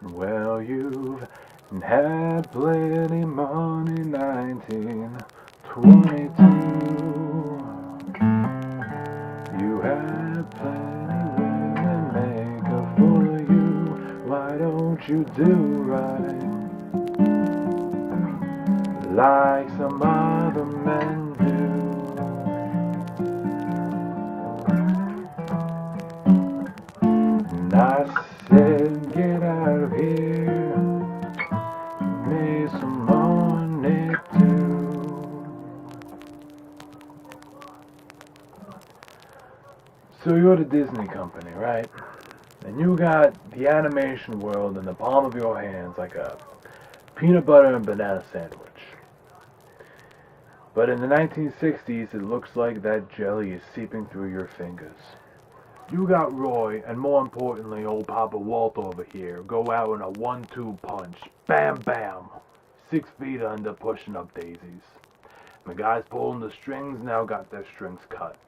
Well, you've had plenty money, 1922. You had plenty women make a fool of you. Why don't you do right like some other men do? And I said, get out of here, make some money too. So you're the Disney company, right? And you got the animation world in the palm of your hands like a peanut butter and banana sandwich. But in the 1960s, it looks like that jelly is seeping through your fingers. You got Roy, and more importantly, old Papa Walt over here, go out in a 1-2 punch. Bam, bam. 6 feet under, pushing up daisies. The guys pulling the strings now got their strings cut.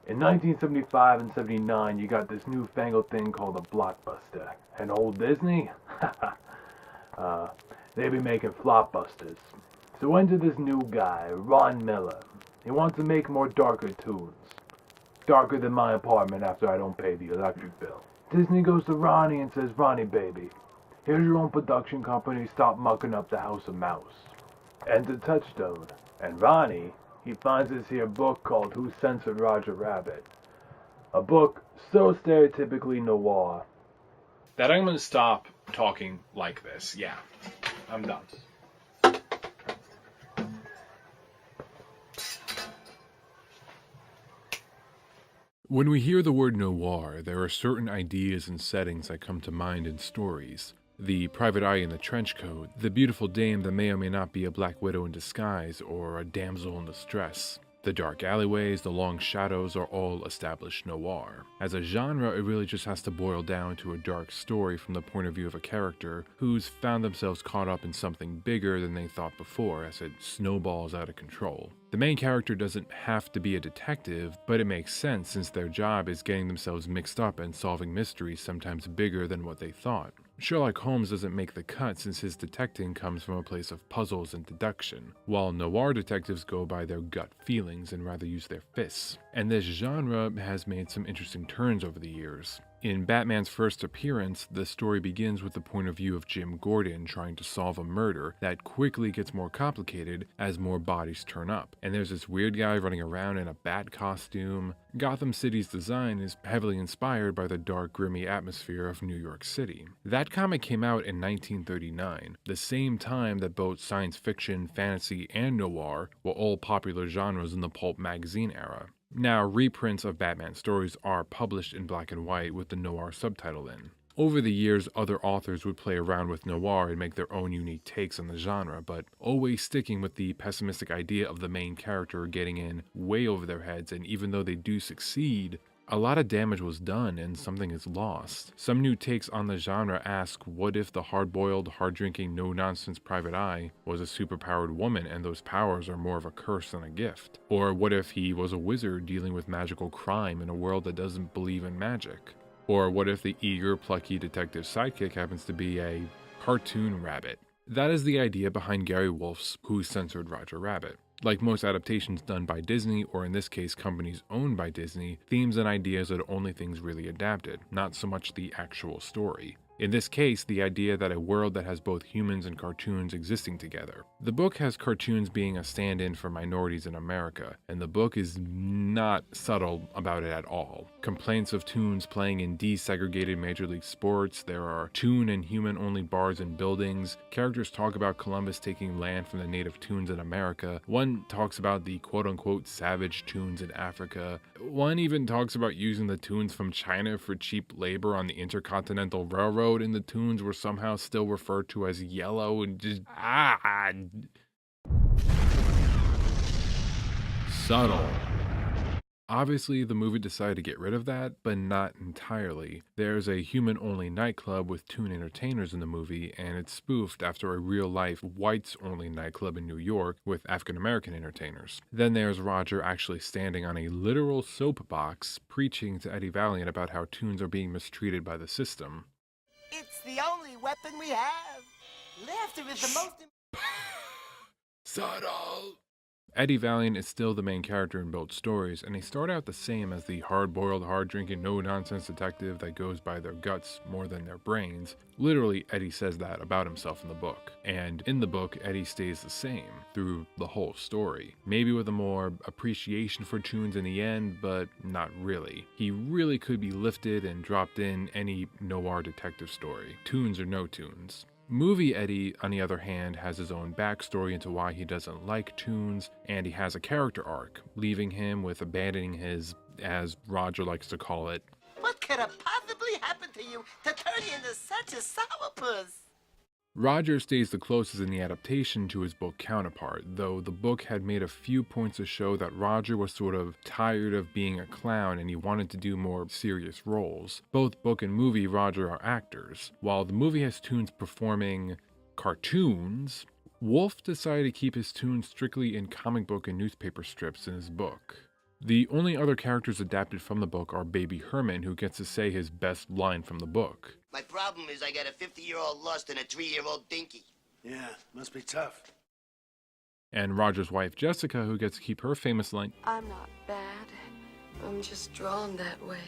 In 1975 and 79, you got this newfangled thing called a blockbuster. And old Disney? They be making flopbusters. So enter this new guy, Ron Miller. He wants to make more darker tunes. Darker than my apartment after I don't pay the electric bill. Disney goes to Ronnie and says, Ronnie baby, here's your own production company, stop mucking up the House of Mouse. Enter Touchstone. And Ronnie, he finds this here book called Who Censored Roger Rabbit. A book so stereotypically noir that I'm going to stop talking like this. Yeah, I'm done. When we hear the word noir, there are certain ideas and settings that come to mind in stories. The private eye in the trench coat, the beautiful dame that may or may not be a black widow in disguise or a damsel in distress. The dark alleyways, the long shadows are all established noir. As a genre, it really just has to boil down to a dark story from the point of view of a character who's found themselves caught up in something bigger than they thought before as it snowballs out of control. The main character doesn't have to be a detective, but it makes sense since their job is getting themselves mixed up and solving mysteries sometimes bigger than what they thought. Sherlock Holmes doesn't make the cut since his detecting comes from a place of puzzles and deduction, while noir detectives go by their gut feelings and rather use their fists. And this genre has made some interesting turns over the years. In Batman's first appearance, the story begins with the point of view of Jim Gordon trying to solve a murder that quickly gets more complicated as more bodies turn up. And there's this weird guy running around in a bat costume. Gotham City's design is heavily inspired by the dark, grimy atmosphere of New York City. That comic came out in 1939, the same time that both science fiction, fantasy, and noir were all popular genres in the pulp magazine era. Now, reprints of Batman stories are published in black and white with the noir subtitle in. Over the years, other authors would play around with noir and make their own unique takes on the genre, but always sticking with the pessimistic idea of the main character getting in way over their heads, and even though they do succeed, a lot of damage was done and something is lost. Some new takes on the genre ask, what if the hard-boiled, hard-drinking, no-nonsense private eye was a superpowered woman and those powers are more of a curse than a gift? Or what if he was a wizard dealing with magical crime in a world that doesn't believe in magic? Or what if the eager, plucky detective sidekick happens to be a cartoon rabbit? That is the idea behind Gary Wolfe's Who Censored Roger Rabbit. Like most adaptations done by Disney, or in this case companies owned by Disney, themes and ideas are the only things really adapted, not so much the actual story. In this case, the idea that a world that has both humans and cartoons existing together. The book has cartoons being a stand-in for minorities in America, and the book is not subtle about it at all. Complaints of toons playing in desegregated Major League sports, there are toon and human-only bars and buildings, characters talk about Columbus taking land from the native toons in America, one talks about the quote-unquote savage toons in Africa, one even talks about using the toons from China for cheap labor on the Intercontinental Railroad, and the toons were somehow still referred to as yellow and just subtle. Obviously, the movie decided to get rid of that, but not entirely. There's a human-only nightclub with toon entertainers in the movie, and it's spoofed after a real-life whites-only nightclub in New York with African-American entertainers. Then there's Roger actually standing on a literal soapbox preaching to Eddie Valiant about how toons are being mistreated by the system. It's the only weapon we have. Laughter is the most... Subtle. Eddie Valiant is still the main character in both stories, and they start out the same as the hard-boiled, hard-drinking, no-nonsense detective that goes by their guts more than their brains. Literally, Eddie says that about himself in the book. And in the book, Eddie stays the same through the whole story. Maybe with a more appreciation for Toons in the end, but not really. He really could be lifted and dropped in any noir detective story. Toons or no Toons. Movie Eddie, on the other hand, has his own backstory into why he doesn't like Toons, and he has a character arc, leaving him with abandoning his, as Roger likes to call it, What could have possibly happened to you to turn you into such a sourpuss? Roger stays the closest in the adaptation to his book counterpart, though the book had made a few points to show that Roger was sort of tired of being a clown and he wanted to do more serious roles. Both book and movie Roger are actors. While the movie has Toons performing cartoons, Wolf decided to keep his Toons strictly in comic book and newspaper strips in his book. The only other characters adapted from the book are Baby Herman, who gets to say his best line from the book. My problem is I got a 50-year-old lust and a 3-year-old dinky. Yeah, must be tough. And Roger's wife Jessica, who gets to keep her famous line, I'm not bad. I'm just drawn that way.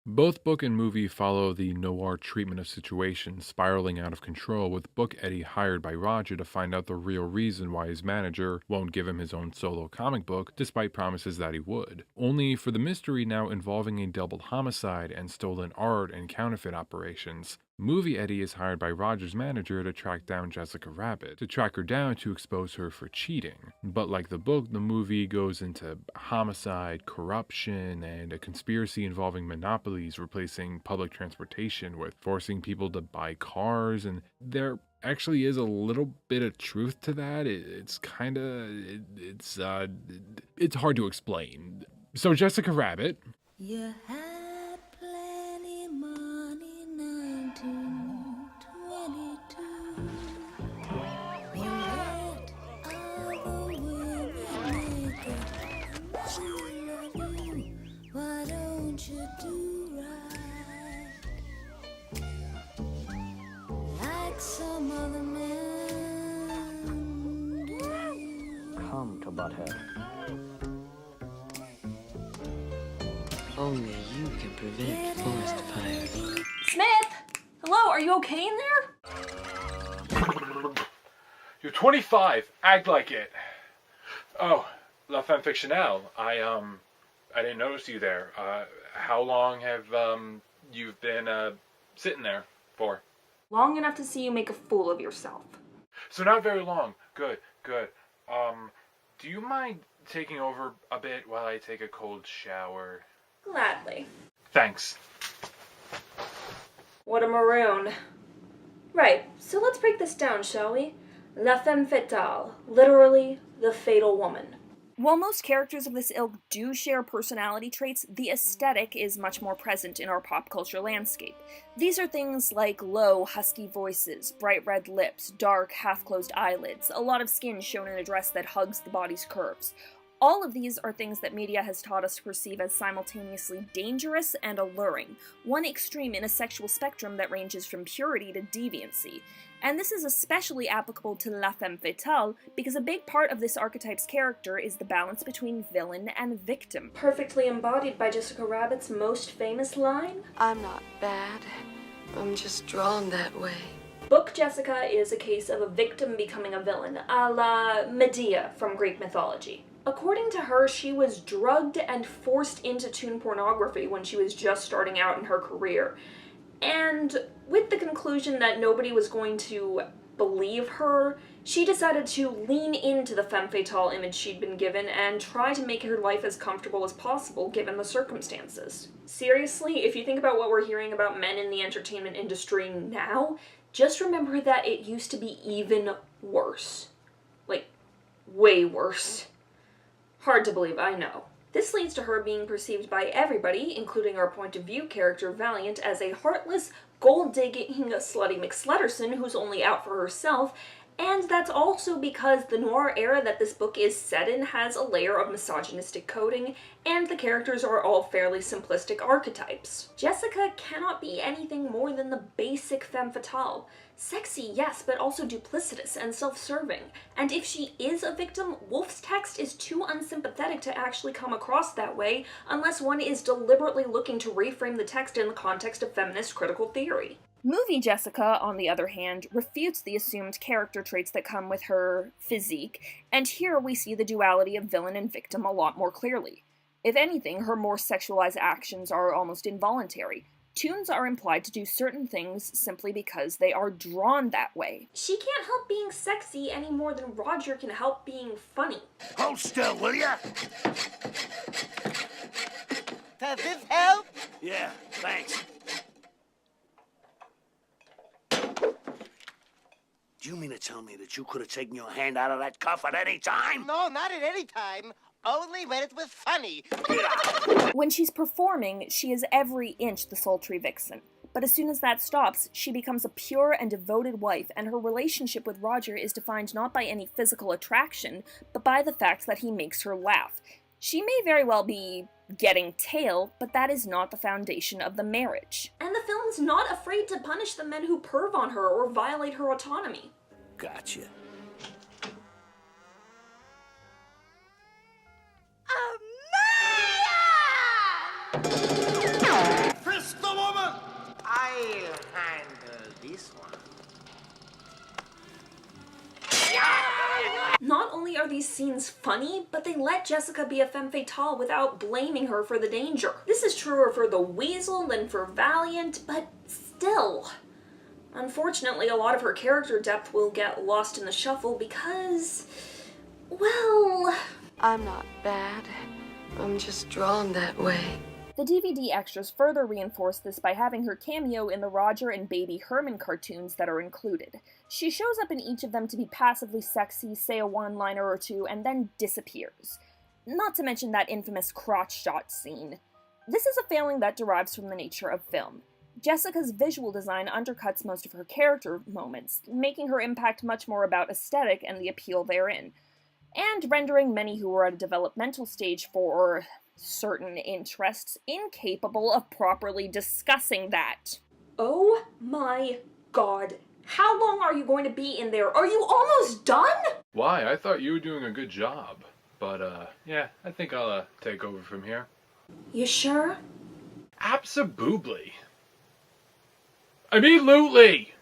Both book and movie follow the noir treatment of situations spiraling out of control, with Book Eddie hired by Roger to find out the real reason why his manager won't give him his own solo comic book, despite promises that he would. Only for the mystery now involving a double homicide and stolen art and counterfeit operations. Movie Eddie is hired by Roger's manager to track down Jessica Rabbit, to track her down to expose her for cheating. But like the book, the movie goes into homicide, corruption, and a conspiracy involving monopolies replacing public transportation with forcing people to buy cars, and there actually is a little bit of truth to that. It's hard to explain. So Jessica Rabbit... You had plenty money, 1922. You let other women make it. She love you. Why don't you do right? Like some other men do. Come to Butthead. Only you can prevent forest fires. Smith! Hello, are you okay in there? You're 25. Act like it. Oh, La Femme Fictionale. I didn't notice you there. How long have you've been sitting there for? Long enough to see you make a fool of yourself. So not very long. Good. Do you mind taking over a bit while I take a cold shower? Gladly. Thanks. What a maroon. Right, so let's break this down, shall we? La Femme Fatale, literally, the fatal woman. While most characters of this ilk do share personality traits, the aesthetic is much more present in our pop culture landscape. These are things like low, husky voices, bright red lips, dark, half-closed eyelids, a lot of skin shown in a dress that hugs the body's curves. All of these are things that media has taught us to perceive as simultaneously dangerous and alluring, one extreme in a sexual spectrum that ranges from purity to deviancy. And this is especially applicable to La Femme Fatale, because a big part of this archetype's character is the balance between villain and victim. Perfectly embodied by Jessica Rabbit's most famous line, I'm not bad. I'm just drawn that way. Book Jessica is a case of a victim becoming a villain, a la Medea from Greek mythology. According to her, she was drugged and forced into toon pornography when she was just starting out in her career. And with the conclusion that nobody was going to believe her, she decided to lean into the femme fatale image she'd been given and try to make her life as comfortable as possible given the circumstances. Seriously, if you think about what we're hearing about men in the entertainment industry now, just remember that it used to be even worse. Like, way worse. Hard to believe, I know. This leads to her being perceived by everybody, including our point of view character Valiant, as a heartless, gold-digging, slutty McSlutterson who's only out for herself, And that's also because the noir era that this book is set in has a layer of misogynistic coding, and the characters are all fairly simplistic archetypes. Jessica cannot be anything more than the basic femme fatale. Sexy, yes, but also duplicitous and self-serving. And if she is a victim, Woolf's text is too unsympathetic to actually come across that way, unless one is deliberately looking to reframe the text in the context of feminist critical theory. Movie Jessica, on the other hand, refutes the assumed character traits that come with her physique, and here we see the duality of villain and victim a lot more clearly. If anything, her more sexualized actions are almost involuntary. Toons are implied to do certain things simply because they are drawn that way. She can't help being sexy any more than Roger can help being funny. Hold still, will ya? Does this help? Yeah, thanks. Do you mean to tell me that you could have taken your hand out of that cuff at any time? No, not at any time. Only when it was funny. When she's performing, she is every inch the sultry vixen. But as soon as that stops, she becomes a pure and devoted wife, and her relationship with Roger is defined not by any physical attraction, but by the fact that he makes her laugh. She may very well be getting tail, but that is not the foundation of the marriage. And the film's not afraid to punish the men who perv on her or violate her autonomy. Gotcha. Frisk the woman! I'll handle this one. Not only are these scenes funny, but they let Jessica be a femme fatale without blaming her for the danger. This is truer for the Weasel than for Valiant, but still. Unfortunately, a lot of her character depth will get lost in the shuffle because, well... I'm not bad. I'm just drawn that way. The DVD extras further reinforce this by having her cameo in the Roger and Baby Herman cartoons that are included. She shows up in each of them to be passively sexy, say a one-liner or two, and then disappears. Not to mention that infamous crotch shot scene. This is a failing that derives from the nature of film. Jessica's visual design undercuts most of her character moments, making her impact much more about aesthetic and the appeal therein, and rendering many who are at a developmental stage for certain interests incapable of properly discussing that. Oh my god. How long are you going to be in there? Are you almost done? Why? I thought you were doing a good job. But, yeah, I think I'll, take over from here. You sure? Absolutely. Absolutely!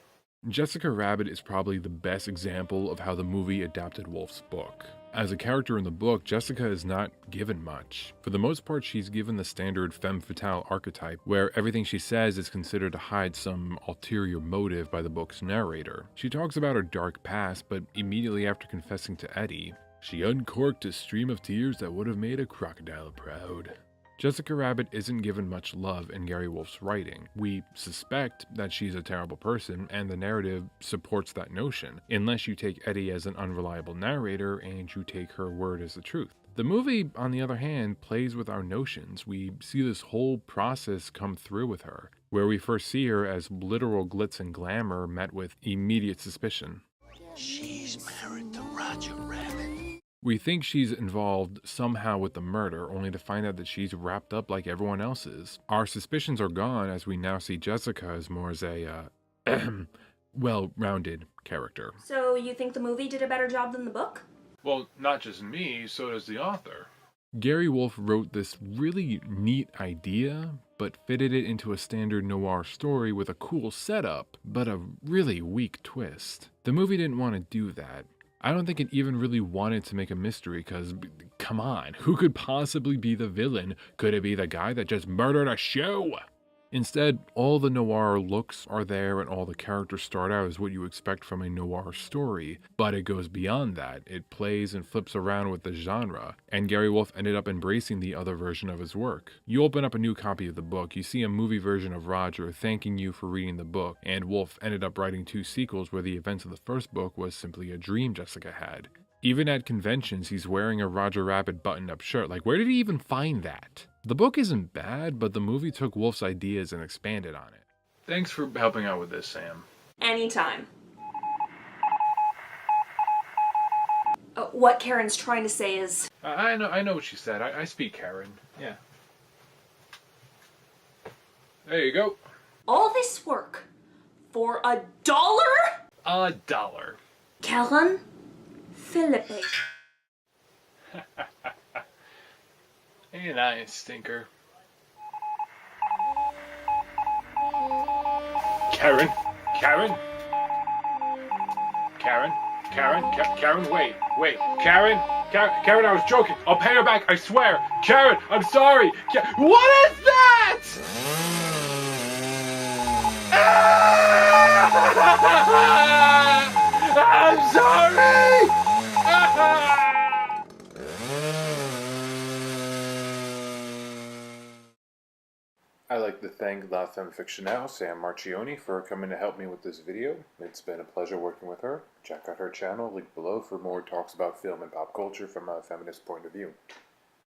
Jessica Rabbit is probably the best example of how the movie adapted Woolf's book. As a character in the book, Jessica is not given much. For the most part, she's given the standard femme fatale archetype, where everything she says is considered to hide some ulterior motive by the book's narrator. She talks about her dark past, but immediately after confessing to Eddie, she uncorked a stream of tears that would have made a crocodile proud. Jessica Rabbit isn't given much love in Gary Wolfe's writing. We suspect that she's a terrible person, and the narrative supports that notion, unless you take Eddie as an unreliable narrator and you take her word as the truth. The movie, on the other hand, plays with our notions. We see this whole process come through with her, where we first see her as literal glitz and glamour met with immediate suspicion. She's married to Roger Rabbit. We think she's involved somehow with the murder, only to find out that she's wrapped up like everyone else is. Our suspicions are gone as we now see Jessica as more as a, well-rounded character. So you think the movie did a better job than the book? Well, not just me, so does the author. Gary Wolfe wrote this really neat idea, but fitted it into a standard noir story with a cool setup, but a really weak twist. The movie didn't want to do that. I don't think it even really wanted to make a mystery, because, come on, who could possibly be the villain? Could it be the guy that just murdered a show? Instead, all the noir looks are there and all the characters start out as what you expect from a noir story, but it goes beyond that. It plays and flips around with the genre, and Gary Wolfe ended up embracing the other version of his work. You open up a new copy of the book, you see a movie version of Roger thanking you for reading the book, and Wolfe ended up writing 2 sequels where the events of the first book was simply a dream Jessica had. Even at conventions, he's wearing a Roger Rabbit button-up shirt. Like, where did he even find that? The book isn't bad, but the movie took Wolfe's ideas and expanded on it. Thanks for helping out with this, Sam. Anytime. what Karen's trying to say is... I know what she said. I speak Karen. Yeah. There you go. All this work for $1? $1. Karen Philippe. Ain't I a stinker? Karen? Karen? Karen? Karen, wait. Karen, I was joking. I'll pay her back, I swear. Karen, I'm sorry. What is that? I'm sorry. I'd like to thank La Femme Fictionale, Sam Marchiony, for coming to help me with this video. It's been a pleasure working with her. Check out her channel, link below, for more talks about film and pop culture from a feminist point of view.